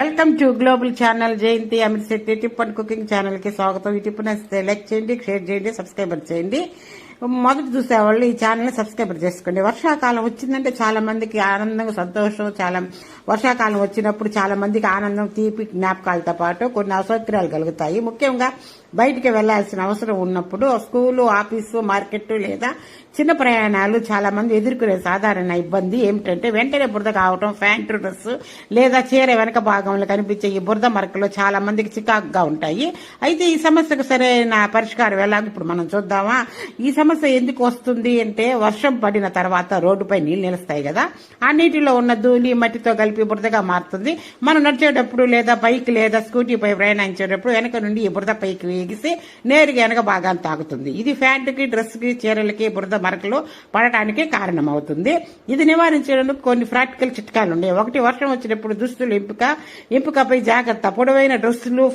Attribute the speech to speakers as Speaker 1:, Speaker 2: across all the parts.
Speaker 1: Welcome to global channel Jayanti Amrit Shetty tip and cooking channel కి స్వాగతం. ఈ టిప్ నచ్చితే లైక్ చేయండి, షేర్ చేయండి, సబ్స్క్రైబర్ చేయండి. మొదటి చూసేవాళ్ళు ఈ ఛానల్ ని సబ్స్క్రైబర్ చేసుకోండి. వర్షాకాలం వచ్చిందంటే చాలా మందికి ఆనందం, సంతోషం. చాలా వర్షాకాలం వచ్చినప్పుడు చాలా మందికి ఆనందం, తీపి జ్ఞాపకాలతో పాటు కొన్ని అసౌకర్యాలు కలుగుతాయి. ముఖ్యంగా బయటికి వెళ్లాల్సిన అవసరం ఉన్నప్పుడు స్కూలు, ఆఫీసు, మార్కెట్ లేదా చిన్న ప్రయాణాలు చాలా మంది ఎదుర్కొనే సాధారణ ఇబ్బంది ఏమిటంటే వెంటనే బురద కావటం. ప్యాంటు, డ్రెస్ లేదా చీర వెనక భాగంలో కనిపించే ఈ బురద మరకలు చాలా మందికి చికాకుగా ఉంటాయి. అయితే ఈ సమస్యకు సరైన పరిష్కారం ఎలాగో ఇప్పుడు మనం చూద్దామా. ఈ సమస్య ఎందుకు వస్తుంది అంటే వర్షం పడిన తర్వాత రోడ్డుపై నీళ్లు నిలుస్తాయి కదా, ఆ నీటిలో ఉన్న ధూళి మట్టితో కలిపి బురదగా మారుతుంది. మనం నడిచేటప్పుడు లేదా బైక్ లేదా స్కూటీపై ప్రయాణించేటప్పుడు వెనక నుండి ఈ బురద పైకి ఎగిసి నేరుగా వెనక భాగాన్ని తాకుతుంది. ఇది ప్యాంటుకి, డ్రెస్ కి, చీరలకి బురద మరకలు పడటానికి కారణమవుతుంది. ఇది నివారించడానికి కొన్ని ప్రాక్టికల్ చిట్కాలు ఉన్నాయి. ఒకటి, వర్షం వచ్చినప్పుడు దుస్తులు ఎంపికపై జాగ్రత్త. పొడవైన డ్రెస్సులు,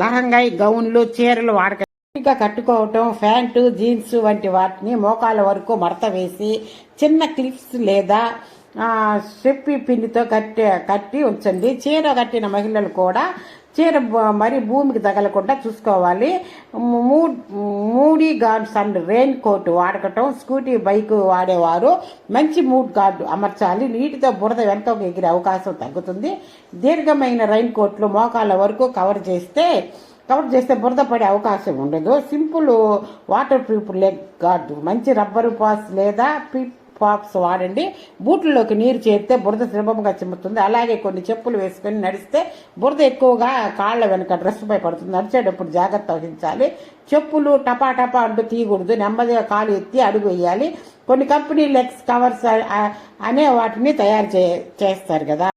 Speaker 1: లహంగాయి, గౌన్లు, చీరలు వాడక కట్టుకోవటం. ప్యాంటు, జీన్స్ వంటి వాటిని మోకాల వరకు మడత వేసి చిన్న క్లిప్స్ లేదా చెప్పి పిండితో కట్టి ఉంచండి. చీర కట్టిన మహిళలు కూడా చీర మరి భూమికి తగలకుండా చూసుకోవాలి. Mudguards and raincoat వాడకటం. స్కూటీ, బైక్ వాడేవారు మంచి మూడ్ గార్డు అమర్చాలి. నీటితో బురద వెనకకు ఎగిరే అవకాశం తగ్గుతుంది. దీర్ఘమైన రెయిన్ కోట్లు మోకాల వరకు కవర్ చేస్తే బురద పడే అవకాశం ఉండదు. Simple water proof leg guard, మంచి రబ్బరు పాస్ లేదా పాప్స్ వాడండి. బూట్లలోకి నీరు చేరితే బురద సులభంగా చిమ్ముతుంది. అలాగే కొన్ని చెప్పులు వేసుకుని నడిస్తే బురద ఎక్కువగా కాళ్ల వెనుక డ్రెస్ పై పడుతుంది. నడిచేటప్పుడు జాగ్రత్త వహించాలి. చెప్పులు టపా అంటూ తీయకూడదు. నెమ్మదిగా కాలు ఎత్తి అడుగు వేయాలి. కొన్ని కంపెనీ లెగ్స్ కవర్స్ అనే వాటిని తయారు చేస్తారు కదా.